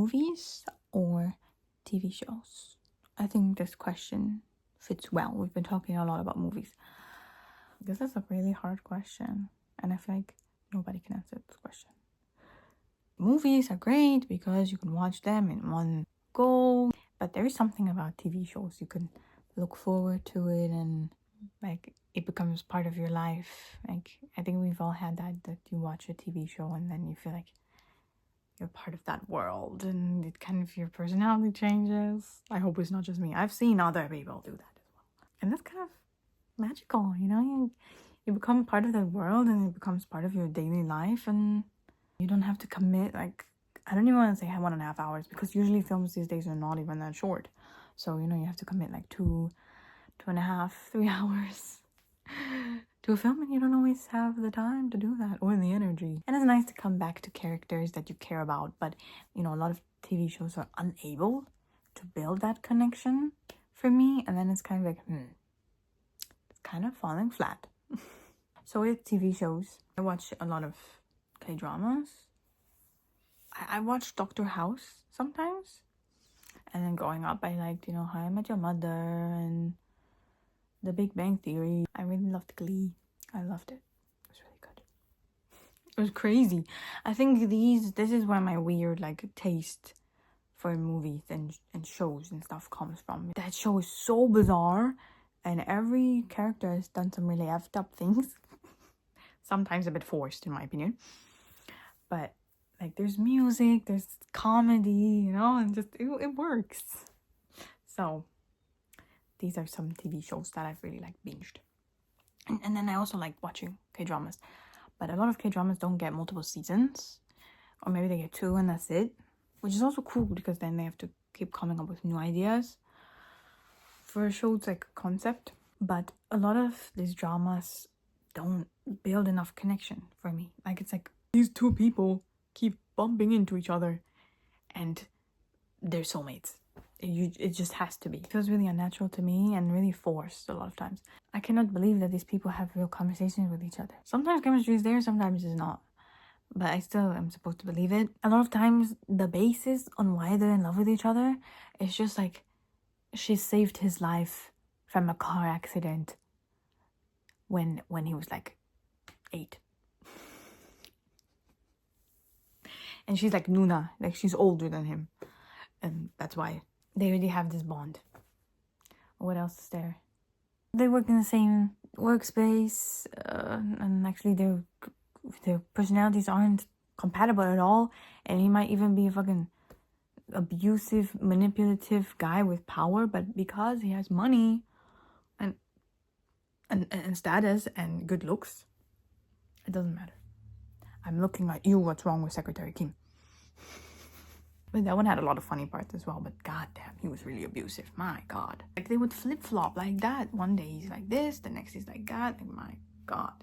movies or TV shows? I think this question fits well. We've been talking a lot about movies. This is a really hard question, and I feel like nobody can answer this question. Movies are great because you can watch them in one go, but there is something about TV shows. You can look forward to it, and like it becomes part of your life. Like I think we've all had that you watch a TV show and then you feel like you're part of that world, and it kind of, your personality changes. I hope it's not just me. I've seen other people do that as well, and that's kind of magical, you know. You become part of that world, and it becomes part of your daily life, and you don't have to commit. Like, I don't even want to say 1.5 hours, because usually films these days are not even that short. So, you know, you have to commit like 2.5, 3 hours to a film, and you don't always have the time to do that or the energy. And it's nice to come back to characters that you care about, but you know, a lot of TV shows are unable to build that connection for me, and then it's kind of like it's kind of falling flat. So with TV shows, I watch a lot of K-dramas. I watch Doctor House sometimes, and then growing up I liked, you know, How I Met Your Mother and The Big Bang Theory. I really loved Glee. I loved it. It was really good. It was crazy. I think this is where my weird like taste for movies and shows and stuff comes from. That show is so bizarre, and every character has done some really effed up things. Sometimes a bit forced in my opinion. But like there's music, there's comedy, you know, and just it works. So these are some TV shows that I've really like binged. And then I also like watching K-dramas. But a lot of K-dramas don't get multiple seasons. Or maybe they get 2 and that's it. Which is also cool, because then they have to keep coming up with new ideas for a show's like concept. But a lot of these dramas don't build enough connection for me. Like it's like these two people keep bumping into each other and they're soulmates. It just has to be. It feels really unnatural to me and really forced a lot of times. I cannot believe that these people have real conversations with each other. Sometimes chemistry is there, sometimes it's not. But I still am supposed to believe it. A lot of times the basis on why they're in love with each other is just like she saved his life from a car accident when he was like 8. And she's like Nuna, like she's older than him. And that's why they already have this bond. What else is there? They work in the same workspace, and actually their personalities aren't compatible at all. And he might even be a fucking abusive, manipulative guy with power, but because he has money and status and good looks, it doesn't matter. I'm looking at you, what's wrong with Secretary Kim? But that one had a lot of funny parts as well, but goddamn, he was really abusive. My god. Like they would flip-flop like that. One day he's like this, the next he's like that. Like, my god.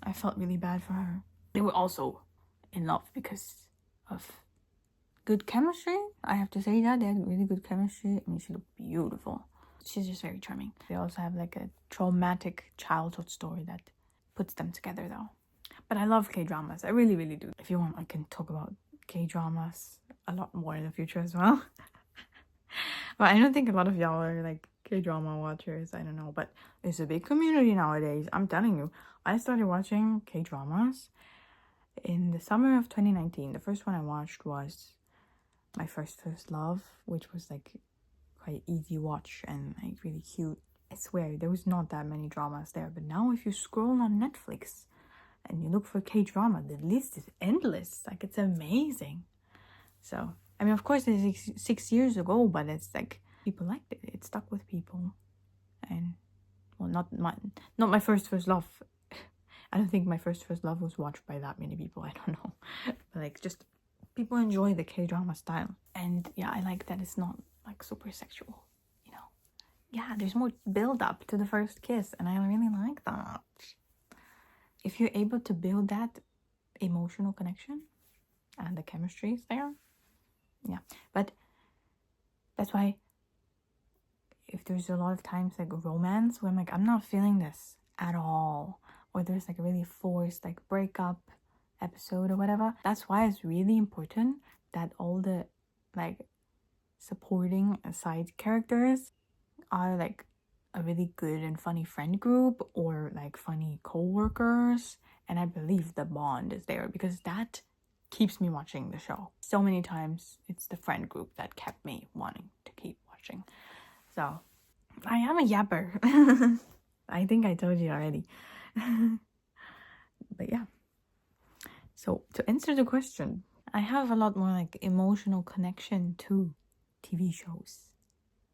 I felt really bad for her. They were also in love because of good chemistry. I have to say that. They had really good chemistry. I mean, she looked beautiful. She's just very charming. They also have like a traumatic childhood story that puts them together though. But I love K-dramas. I really, really do. If you want, I can talk about K-dramas a lot more in the future as well. But I don't think a lot of y'all are like K-drama watchers. I don't know. But it's a big community nowadays. I'm telling you. I started watching K-dramas in the summer of 2019. The first one I watched was My First Love, which was like quite easy watch and like really cute. I swear, there was not that many dramas there. But now if you scroll on Netflix and you look for K-drama, the list is endless. Like, it's amazing. So, I mean, of course, it's 6 years ago, but it's like, people liked it. It stuck with people. And, well, not my first love. I don't think My First Love was watched by that many people. I don't know. But, like, just, people enjoy the K-drama style. And, yeah, I like that it's not, like, super sexual, you know. Yeah, there's more build-up to the first kiss, and I really like that. If you're able to build that emotional connection and the chemistry is there, yeah. But that's why if there's a lot of times like romance where I'm like, I'm not feeling this at all, or there's like a really forced like breakup episode or whatever, that's why it's really important that all the like supporting side characters are like a really good and funny friend group or like funny co-workers, and I believe the bond is there because that keeps me watching the show. So many times it's the friend group that kept me wanting to keep watching. So I am a yapper. I think I told you already. But yeah. So to answer the question, I have a lot more like emotional connection to TV shows,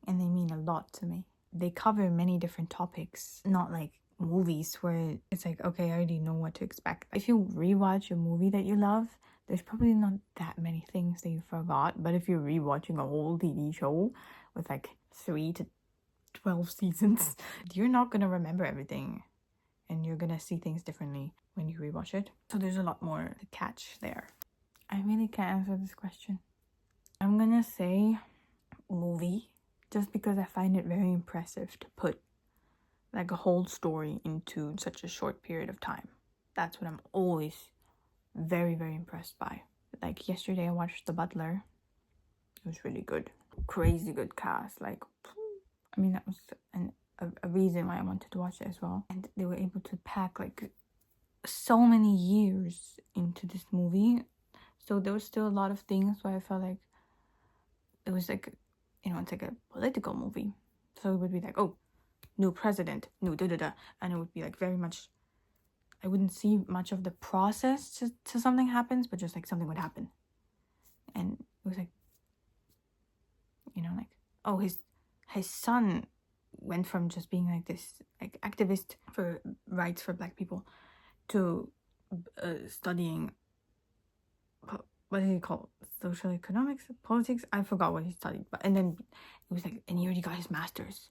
and they mean a lot to me. They cover many different topics, not like movies where it's like, okay, I already know what to expect. If you rewatch a movie that you love, there's probably not that many things that you forgot. But if you're rewatching a whole TV show with like 3 to 12 seasons, you're not gonna remember everything, and you're gonna see things differently when you rewatch it. So there's a lot more to catch there. I really can't answer this question. I'm gonna say movie, just because I find it very impressive to put like a whole story into such a short period of time. That's what I'm always very, very impressed by. Like yesterday I watched The Butler. It was really good. Crazy good cast. Like, I mean, that was a reason why I wanted to watch it as well. And they were able to pack like so many years into this movie. So there was still a lot of things where I felt like it was like, you know, it's like a political movie. So it would be like, oh, new president, new da-da-da. And it would be like very much, I wouldn't see much of the process to something happens, but just like something would happen. And it was like, you know, like, oh, his son went from just being like this like activist for rights for Black people to studying, what did he call it? Social economics, politics? I forgot what he studied. But and then it was like, and he already got his master's.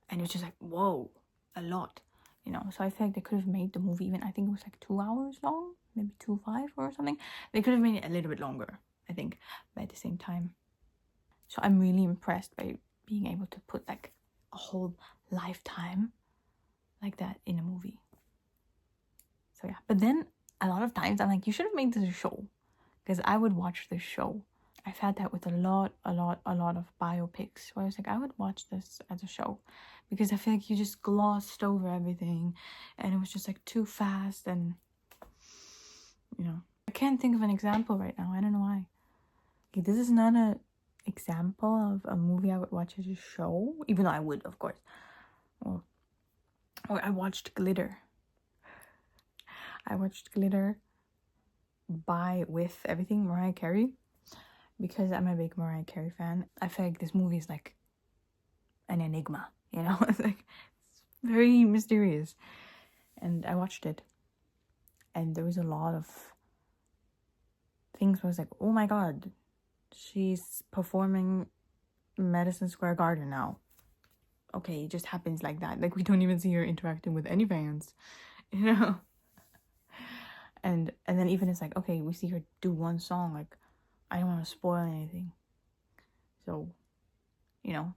And it was just like, whoa, a lot, you know. So I feel like they could have made the movie even, I think it was like 2 hours long, maybe 2.5 or something. They could have made it a little bit longer, I think, but at the same time. So I'm really impressed by being able to put like a whole lifetime like that in a movie. So yeah, but then a lot of times I'm like, you should have made this a show, because I would watch this show. I've had that with a lot of biopics where I was like, I would watch this as a show, because I feel like you just glossed over everything and it was just like too fast, and you know, I can't think of an example right now. I don't know why. Okay, this is not an example of a movie I would watch as a show, even though I would, of course. Or I watched Glitter. I watched Glitter with everything Mariah Carey, because I'm a big Mariah Carey fan. I feel like this movie is like an enigma, you know. It's like, it's very mysterious. And I watched it, and there was a lot of things where I was like, oh my god, she's performing Madison Square Garden now. Okay, it just happens like that. Like, we don't even see her interacting with any fans, you know. And then even it's like, okay, we see her do one song. Like, I don't want to spoil anything. So, you know,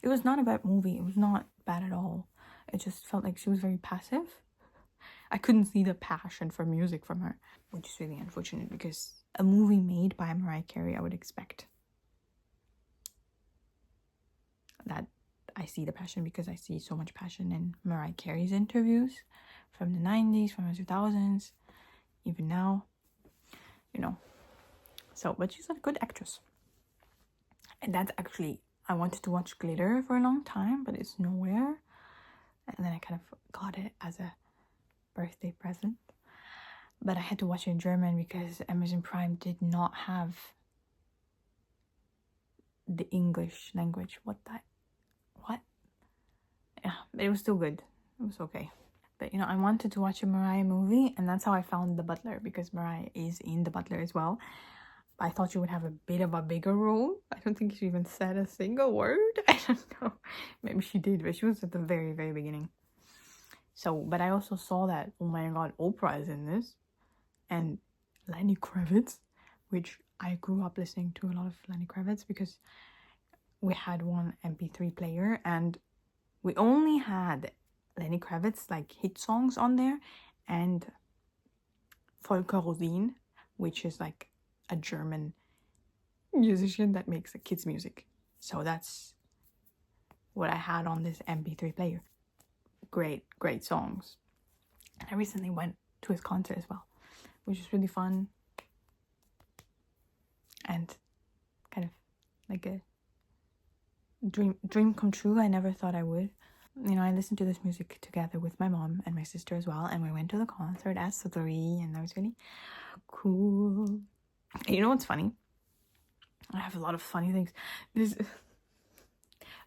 it was not a bad movie. It was not bad at all. It just felt like she was very passive. I couldn't see the passion for music from her, which is really unfortunate, because a movie made by Mariah Carey, I would expect that I see the passion, because I see so much passion in Mariah Carey's interviews from the 90s, from the 2000s, even now, you know. So, but she's a good actress. And that's actually, I wanted to watch Glitter for a long time, but it's nowhere. And then I kind of got it as a birthday present. But I had to watch it in German because Amazon Prime did not have the English language. What? Yeah, but it was still good. It was okay. But, you know, I wanted to watch a Mariah movie, and that's how I found The Butler, because Mariah is in The Butler as well. But I thought she would have a bit of a bigger role. I don't think she even said a single word. I don't know. Maybe she did, but she was at the very, very beginning. So, but I also saw that, oh my god, Oprah is in this. And Lenny Kravitz, which I grew up listening to a lot of Lenny Kravitz, because we had one MP3 player, and we only had Lenny Kravitz like hit songs on there, and Volker Rosin, which is like a German musician that makes kids music. So that's what I had on this MP3 player. Great songs. And I recently went to his concert as well, which was really fun and kind of like a dream come true. I never thought I would. You know, I listened to this music together with my mom and my sister as well, and we went to the concert as three, and that was really cool. And you know what's funny? I have a lot of funny things.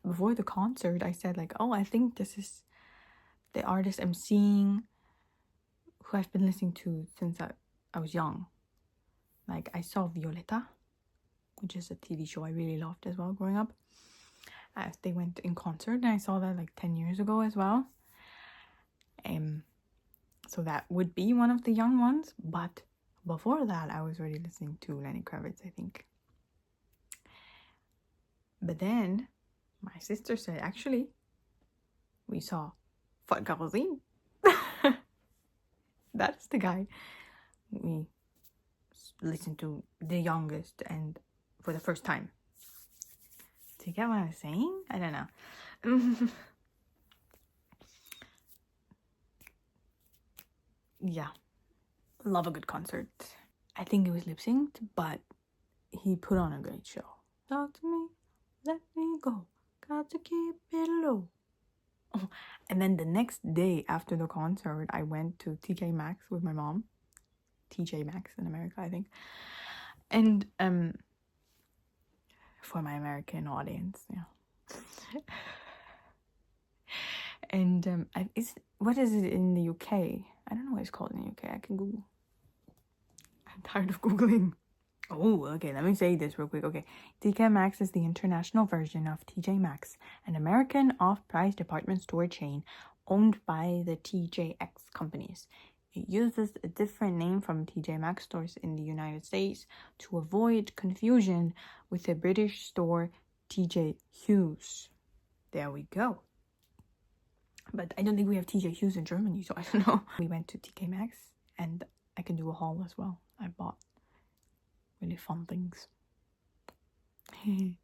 Before the concert, I said like, oh, I think this is the artist I'm seeing, who I've been listening to since I was young. Like, I saw Violetta, which is a TV show I really loved as well growing up. They went in concert, and I saw that like 10 years ago as well. So that would be one of the young ones. But before that, I was already listening to Lenny Kravitz, I think. But then my sister said, actually, we saw Volker. That's the guy we listened to the youngest and for the first time. Do you get what I'm saying? I don't know. Yeah, love a good concert. I think it was lip synced, but he put on a great show. Talk to me, let me go, got to keep it low. Oh, and then the next day after the concert, I went to TK Maxx with my mom. TJ Maxx in America, I think. And for my American audience, yeah. And what is it in the UK? I don't know what it's called in the UK. I can Google. I'm tired of Googling. Oh, okay, let me say this real quick. Okay, TK Maxx is the international version of TJ Maxx, an American off-price department store chain owned by the TJX companies. It uses a different name from TJ Maxx stores in the United States to avoid confusion with the British store TJ Hughes. There we go. But I don't think we have TJ Hughes in Germany, so I don't know. We went to TK Maxx, and I can do a haul as well. I bought really fun things. A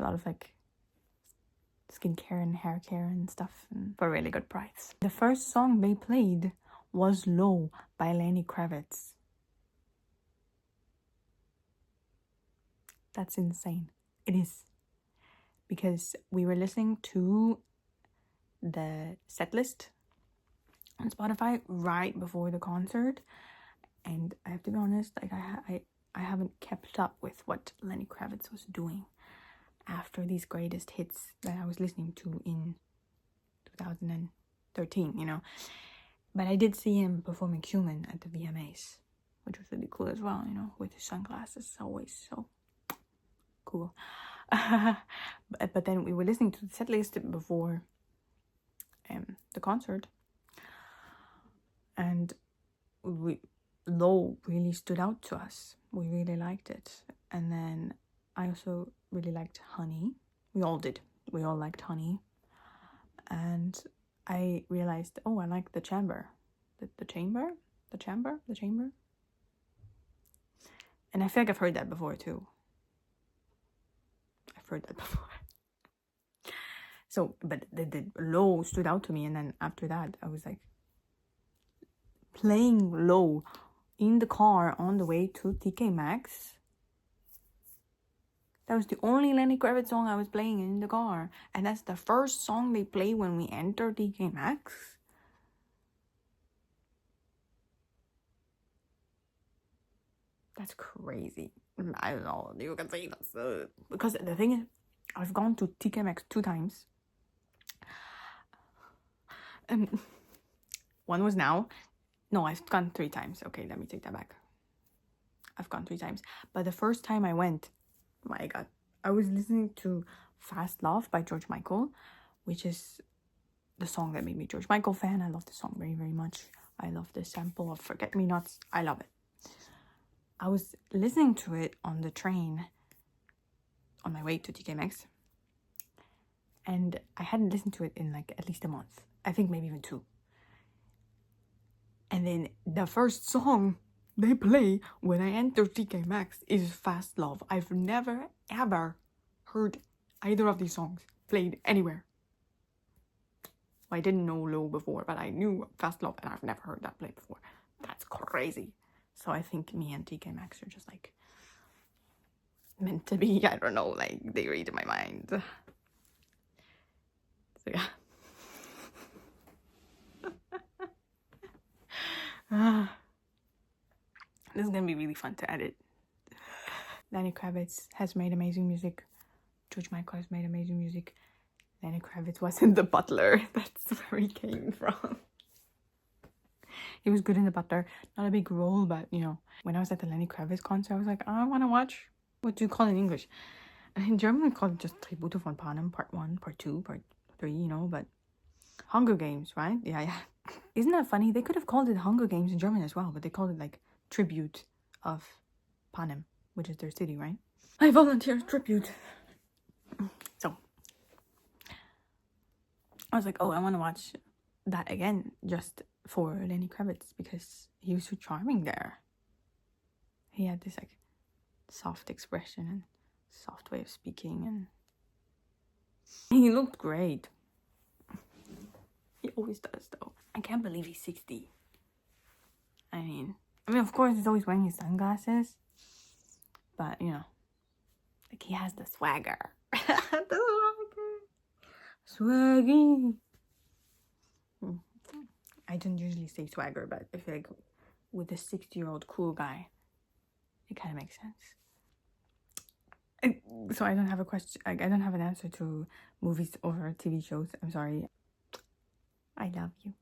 lot of like skincare and hair care and stuff, and for a really good price. The first song they played was Low by Lenny Kravitz. That's insane. It is. Because we were listening to the set list on Spotify right before the concert, and I have to be honest, like I haven't kept up with what Lenny Kravitz was doing after these greatest hits that I was listening to in 2013, you know. But I did see him performing Human at the VMAs, which was really cool as well, you know, with his sunglasses, always so cool. But then we were listening to the set list before the concert, and Low really stood out to us. We really liked it. And then I also really liked Honey. We all did. We all liked Honey. And I realized, oh, I like The Chamber. The Chamber? And I feel like I've heard that before too. So, but the Low stood out to me, and then after that, I was like playing Low in the car on the way to TK Maxx. That was the only Lenny Kravitz song I was playing in the car, and that's the first song they play when we enter TK Maxx. That's crazy. I don't know. You can say that because the thing is, I've gone to TK Maxx 2 times. One was now. No, I've gone 3 times. Okay, let me take that back. I've gone 3 times. But the first time I went, my God, I was listening to Fast Love by George Michael, which is the song that made me a George Michael fan. I love the song very, very much. I love the sample of Forget Me Nots. I love it. I was listening to it on the train on my way to TK Maxx, and I hadn't listened to it in like at least a month. I think maybe even 2. And then the first song they play when I enter TK Maxx is Fast Love. I've never ever heard either of these songs played anywhere. I didn't know Low before, but I knew Fast Love, and I've never heard that played before. That's crazy. So I think me and TK Maxx are just like meant to be. I don't know, like they read my mind. So yeah. This is gonna be really fun to edit. Lenny Kravitz has made amazing music. George Michael has made amazing music. Lenny Kravitz wasn't the butler. That's where he came from. He was good in The Butler. Not a big role, but you know, when I was at the Lenny Kravitz concert, I was like, I want to watch. What do you call it in English? And in German, we call it just Tribute von Panem, Part 1, Part 2, Part 3, you know, but Hunger Games, right? Yeah. Isn't that funny? They could have called it Hunger Games in German as well, but they called it like Tribute of Panem, which is their city, right? I volunteer tribute. So I was like, oh, I want to watch that again just for Lenny Kravitz because he was so charming there. He had this like soft expression and soft way of speaking, and he looked great. He always does, though. I can't believe he's 60. I mean, of course, he's always wearing his sunglasses, but you know, like he has the swagger. The swaggy. I don't usually say swagger, but I feel like with a 60-year-old cool guy, it kind of makes sense. So I don't have a question. I don't have an answer to movies or TV shows. I'm sorry. I love you.